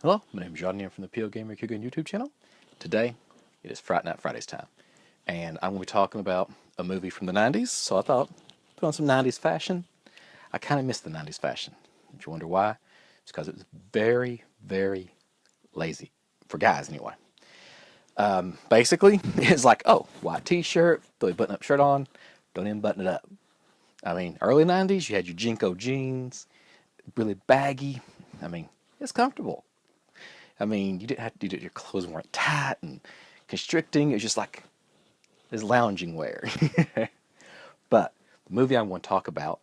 Hello, my name is Johnny. I'm from the PO Gamer Kugan YouTube channel. Today, it is Fright Night Fridays time, and I'm going to be talking about a movie from the 90s, so I thought, put on some 90s fashion. I kind of miss the 90s fashion. If you wonder why, it's because it was very, very lazy, for guys anyway. Basically, it's like, oh, white t-shirt, throw a button-up shirt on, don't even button it up. I mean, early 90s, you had your Jinko jeans, really baggy. I mean, it's comfortable. I mean, you didn't have to do your clothes weren't tight and constricting. It was just like this lounging wear. But the movie I want to talk about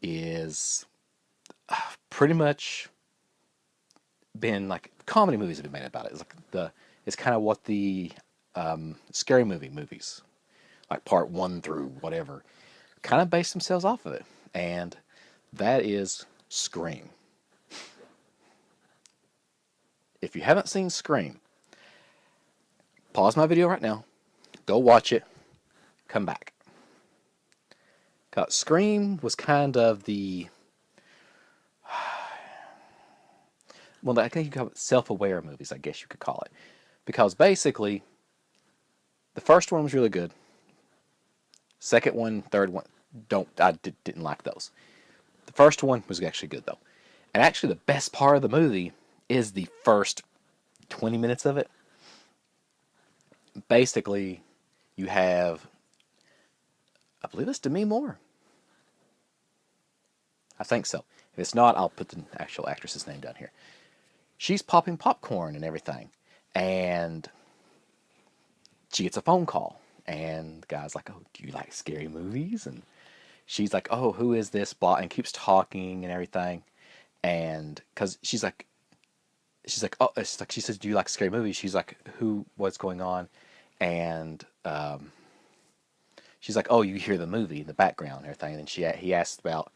is pretty much been like comedy movies have been made about it. It's kind of what the scary movies, like part 1 through whatever, kind of base themselves off of it, and that is Scream. If you haven't seen Scream, pause my video right now, go watch it, come back. 'Cause Scream was kind of the, well, I think you could call it self-aware movies, I guess you could call it. Because basically, the first one was really good. Second one, third one, didn't like those. The first one was actually good though. And actually the best part of the movie is the first 20 minutes of it. Basically, you have, I believe it's Demi Moore. I think so. If it's not, I'll put the actual actress's name down here. She's popping popcorn and everything. And she gets a phone call. And the guy's like, oh, do you like scary movies? And she's like, oh, who is this bot? And keeps talking and everything. And because she's like, oh, it's like, she says, do you like scary movies? She's like, what's going on? And she's like, oh, you hear the movie in the background and everything. And he asked about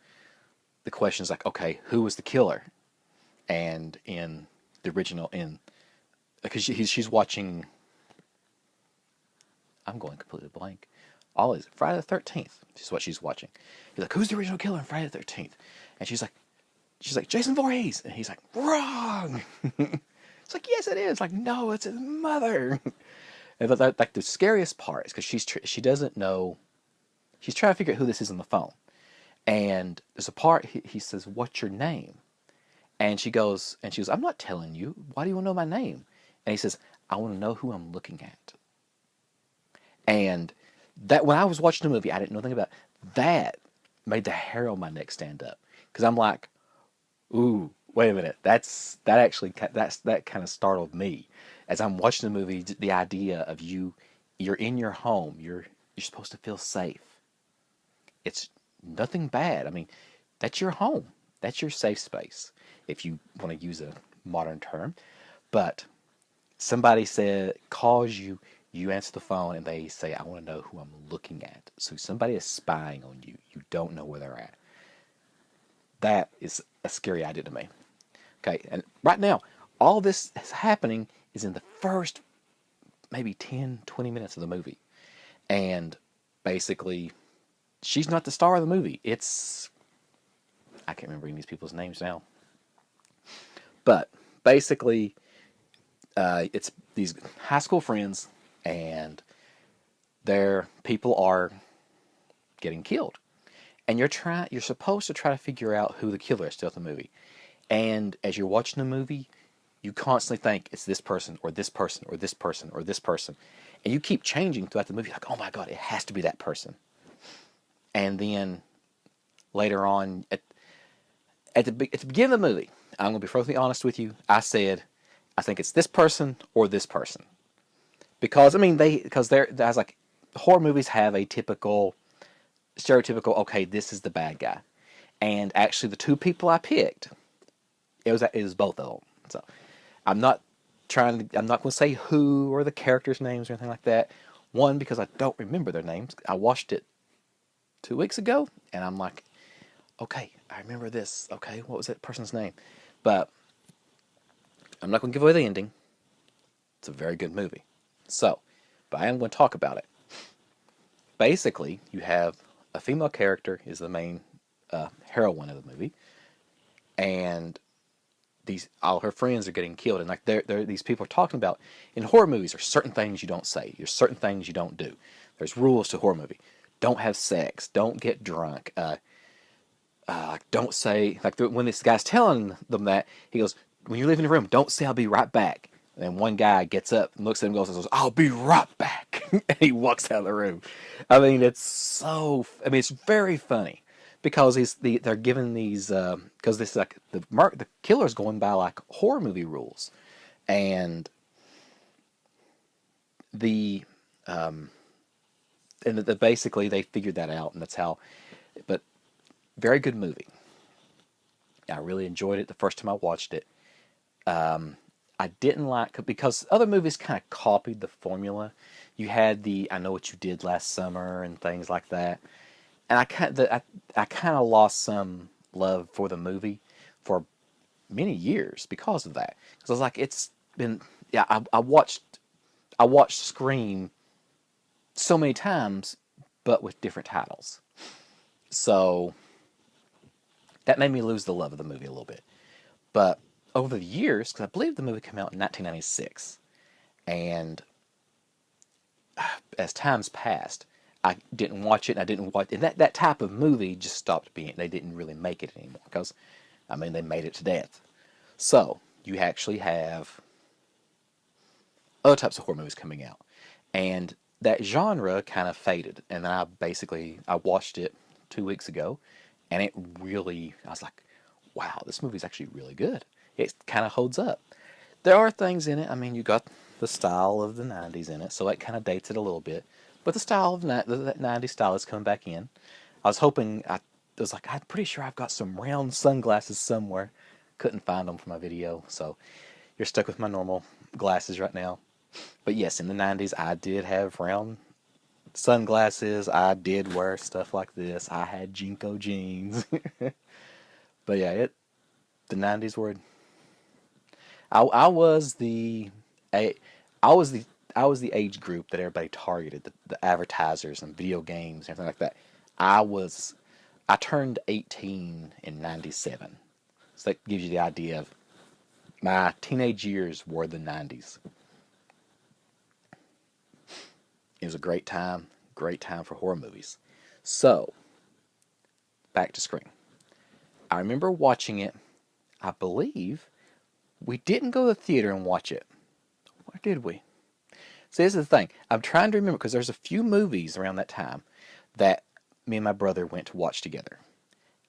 the questions like, okay, who was the killer? And in the original, because she's watching, I'm going completely blank. All is Friday the 13th. Is what she's watching. He's like, who's the original killer in Friday the 13th? And she's like, Jason Voorhees. And he's like, wrong. It's like, yes, it is. Like, no, it's his mother. And like the scariest part is because she doesn't know. She's trying to figure out who this is on the phone. And there's a part he says, what's your name? And she goes, I'm not telling you. Why do you want to know my name? And he says, I want to know who I'm looking at. And that, when I was watching the movie, I didn't know anything about it. That made the hair on my neck stand up. Because I'm like, ooh, wait a minute. That kind of startled me. As I'm watching the movie, the idea of you're in your home. You're supposed to feel safe. It's nothing bad. I mean, that's your home. That's your safe space, if you want to use a modern term. But somebody calls you, you answer the phone, and they say, I want to know who I'm looking at. So somebody is spying on you. You don't know where they're at. That is a scary idea to me. Okay, and right now, all this is happening is in the first maybe 10, 20 minutes of the movie. And basically, she's not the star of the movie. I can't remember any of these people's names now. But basically, it's these high school friends, and their people are getting killed. And you're supposed to try to figure out who the killer is throughout the movie. And as you're watching the movie, you constantly think it's this person or this person or this person or this person. And you keep changing throughout the movie, like, oh my God, it has to be that person. And then later on, at the beginning of the movie, I'm going to be perfectly honest with you, I said, I think it's this person or this person. Because, I mean, there's like, horror movies have a stereotypical, okay, this is the bad guy. And actually, the two people I picked, it was both of them. So, I'm not going to say who or the characters' names or anything like that. One, because I don't remember their names. I watched it 2 weeks ago, and I'm like, okay, I remember this. Okay, what was that person's name? But I'm not going to give away the ending. It's a very good movie. So, but I am going to talk about it. Basically, you have a female character is the main heroine of the movie, and all her friends are getting killed, and like these people are talking about in horror movies. There's certain things you don't say. There's certain things you don't do. There's rules to horror movie. Don't have sex. Don't get drunk. Don't say when this guy's telling them that, he goes, when you leave in the room, don't say I'll be right back. And then one guy gets up and looks at him and goes, I'll be right back. And he walks out of the room. I mean, it's very funny because they're given these, because this is like the killer's going by like horror movie rules. And basically they figured that out, and that's how, but very good movie. I really enjoyed it the first time I watched it. I didn't like, because other movies kind of copied the formula. You had I Know What You Did Last Summer and things like that. And I kind of lost some love for the movie for many years because of that. Because I was like, it's been, yeah, I watched Scream so many times, but with different titles. So that made me lose the love of the movie a little bit. But over the years, because I believe the movie came out in 1996, and as times passed, I didn't watch it, and I didn't watch it. And that type of movie just stopped being, they didn't really make it anymore, because, I mean, they made it to death. So, you actually have other types of horror movies coming out. And that genre kind of faded. And then I watched it 2 weeks ago, and I was like, wow, this movie's actually really good. It kind of holds up. There are things in it, I mean, you got the style of the 90s in it, so it kind of dates it a little bit. But the style of that 90s style is coming back in. I was hoping, I was like, I'm pretty sure I've got some round sunglasses somewhere. Couldn't find them for my video, so you're stuck with my normal glasses right now. But yes, in the 90s, I did have round sunglasses. I did wear stuff like this. I had Jinko jeans. But yeah, the 90s were. I was the age group that everybody targeted, the advertisers and video games and everything like that. I turned 18 in 97. So that gives you the idea of my teenage years were the 90s. It was a great time for horror movies. So, back to Scream. I remember watching it. I believe we didn't go to the theater and watch it. Where did we? See, this is the thing. I'm trying to remember, because there's a few movies around that time that me and my brother went to watch together.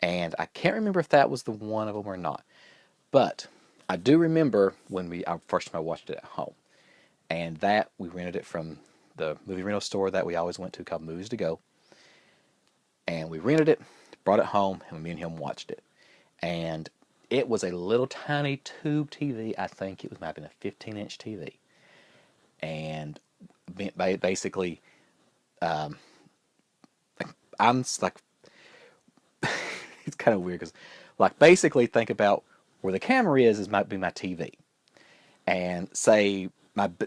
And I can't remember if that was the one of them or not. But I do remember when first time I watched it at home. And that, we rented it from the movie rental store that we always went to called Movies to Go. And we rented it, brought it home, and me and him watched it. And it was a little tiny tube TV. I think it might have been a 15-inch TV. And basically, I'm like, it's kind of weird because, like, basically think about where the camera is might be my TV. And say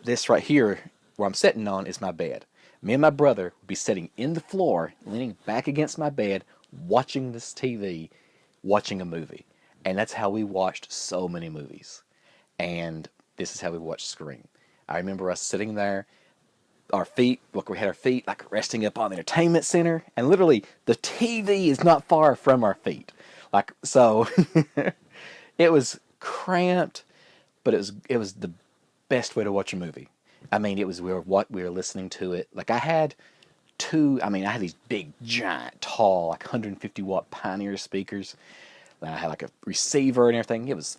this right here, where I'm sitting on, is my bed. Me and my brother would be sitting in the floor, leaning back against my bed, watching this TV, watching a movie. And that's how we watched so many movies. And this is how we watched Scream. I remember us sitting there, we had our feet like resting up on the entertainment center, and literally the TV is not far from our feet. Like, so it was cramped, but it was the best way to watch a movie. I mean, we were listening to it. Like, I had these big, giant, tall, like 150 watt Pioneer speakers. And I had like a receiver and everything. It was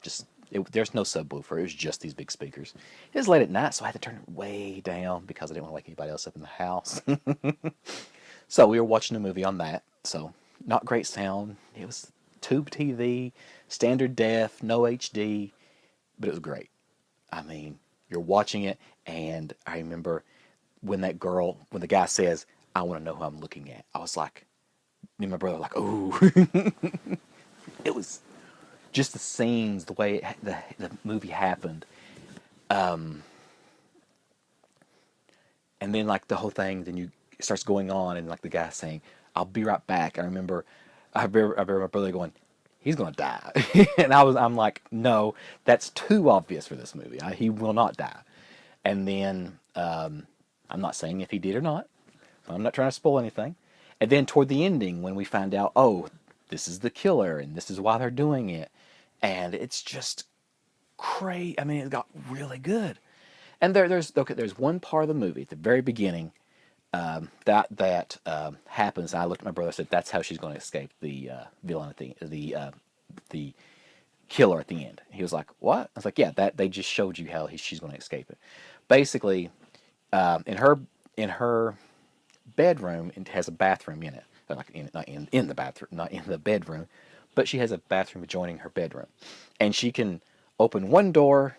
just, there's no subwoofer. It was just these big speakers. It was late at night, so I had to turn it way down because I didn't want to wake anybody else up in the house. So we were watching a movie on that. So not great sound. It was tube TV, standard def, no HD, but it was great. I mean, you're watching it, and I remember when the guy says, I want to know who I'm looking at. I was like, me and my brother were like, ooh. It was just the scenes, the way the movie happened. And then, like, the whole thing, then it starts going on, and, like, the guy saying, I'll be right back. I remember my brother going, he's gonna die. And I'm like, no, that's too obvious for this movie. He will not die. And then I'm not saying if he did or not. I'm not trying to spoil anything. And then toward the ending, when we find out, oh, this is the killer and this is why they're doing it, and it's just crazy. I mean, it got really good. And there's one part of the movie at the very beginning that happens. And I looked at my brother and said, "That's how she's going to escape the villain at the killer at the end." He was like, "What?" I was like, "Yeah, that they just showed you how she's going to escape it." Basically, in her bedroom, it has a bathroom in it. Like not in the bathroom, not in the bedroom, but she has a bathroom adjoining her bedroom, and she can open one door,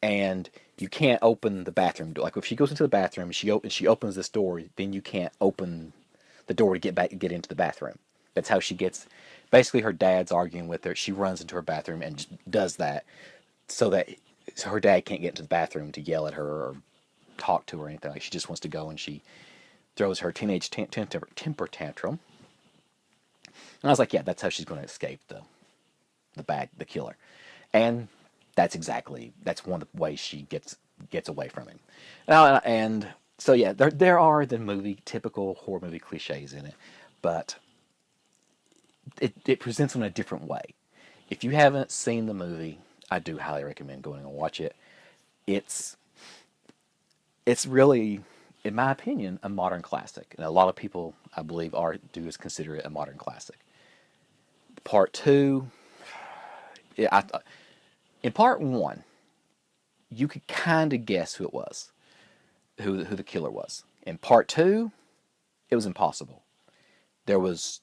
and you can't open the bathroom door. Like if she goes into the bathroom and she opens this door, then you can't open the door to get into the bathroom. That's how she gets. Basically, her dad's arguing with her. She runs into her bathroom and just does that so her dad can't get into the bathroom to yell at her or talk to her or anything. Like she just wants to go, and she throws her teenage temper tantrum. And I was like, yeah, that's how she's going to escape the killer. And that's one of the ways she gets away from him. And so yeah, there are the typical horror movie cliches in it, but it presents them in a different way. If you haven't seen the movie, I do highly recommend going and watch it. It's really, in my opinion, a modern classic, and a lot of people, I believe, consider it a modern classic. Part 2, in Part 1, you could kind of guess who it was, who the killer was. In Part 2, it was impossible. There was,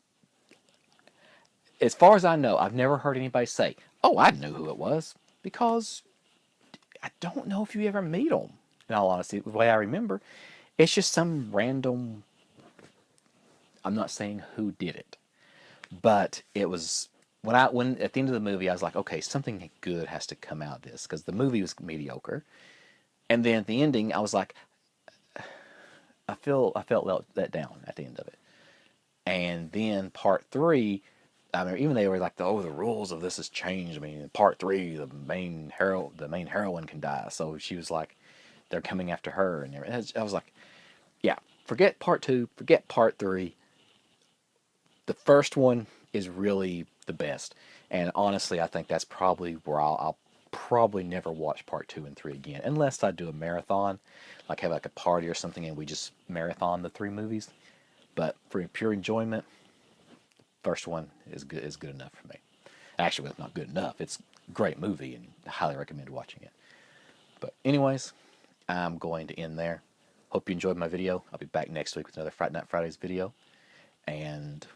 as far as I know, I've never heard anybody say, "Oh, I knew who it was," because I don't know if you ever meet them. In all honesty, the way I remember, it's just some random. I'm not saying who did it, but it was when at the end of the movie, I was like, okay, something good has to come out of this because the movie was mediocre, and then at the ending, I was like, I felt let down at the end of it, and then Part 3. I mean, even they were like, the rules of this has changed. I mean, in Part 3, the main heroine can die, so she was like, they're coming after her, and I was like, yeah, forget Part 2, forget Part 3. The first one is really the best, and honestly, I think that's probably where I'll probably never watch Part 2 and 3 again, unless I do a marathon, like have like a party or something, and we just marathon the 3 movies. But for pure enjoyment, first one is good enough for me. Actually, it's not good enough. It's a great movie, and I highly recommend watching it. But anyways, I'm going to end there. Hope you enjoyed my video. I'll be back next week with another Fright Night Fridays video. And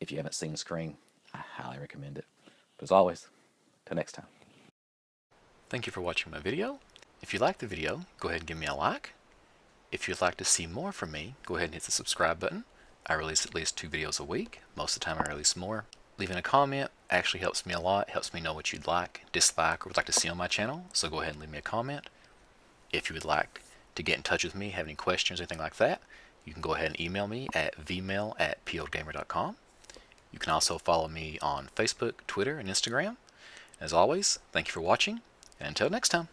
if you haven't seen Scream, I highly recommend it. But as always, till next time. Thank you for watching my video. If you liked the video, go ahead and give me a like. If you'd like to see more from me, go ahead and hit the subscribe button. I release at least 2 videos a week. Most of the time I release more. Leaving a comment actually helps me a lot. Helps me know what you'd like, dislike, or would like to see on my channel. So go ahead and leave me a comment. If you would like to get in touch with me, have any questions, anything like that, you can go ahead and email me at vmail@poldgamer.com. You can also follow me on Facebook, Twitter, and Instagram. As always, thank you for watching, and until next time.